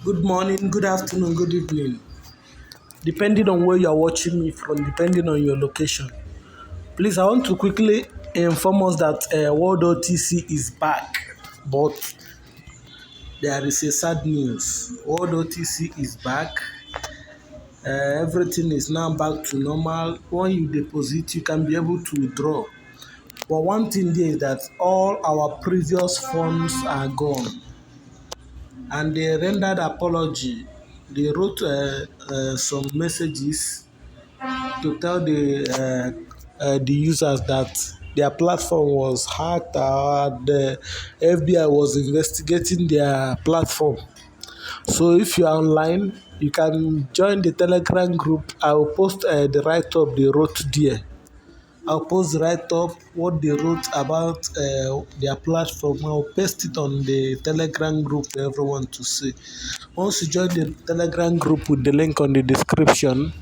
Good morning, good afternoon, good evening, depending on where you are watching me from, depending on your location. Please, I want to quickly inform us that World OTC is back, but there is a sad news. World OTC is back. Everything is now back to normal. When you deposit, you can be able to withdraw. But one thing there is that all our previous funds are gone. And they rendered apology. They wrote some messages to tell the users that their platform was hacked or the FBI was investigating their platform. So if you are online, you can join the Telegram group. I will post the write up they wrote there. I'll post the write up what they wrote about their platform. I'll paste it on the Telegram group for everyone to see. Once you join the Telegram group with the link on the description,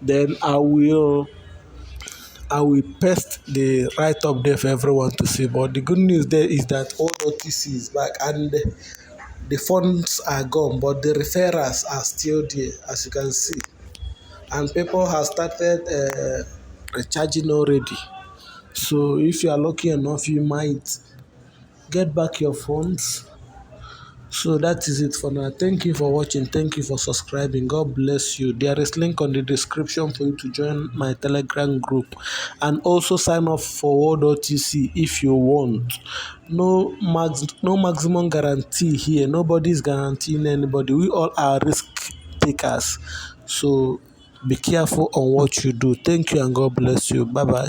then I will paste the write up there for everyone to see. But the good news there is that all OTC is back and the funds are gone, but the referrals are still there, as you can see. And people have started recharging already. So if you are lucky enough, you might get back your funds. So that is it for now. Thank you for watching. Thank you for subscribing. God bless you. There is link on the description for you to join my Telegram group and also sign up for World OTC if you want. No maximum guarantee here. Nobody is guaranteeing anybody. We all are risk takers. So be careful on what you do. Thank you and God bless you. Bye bye.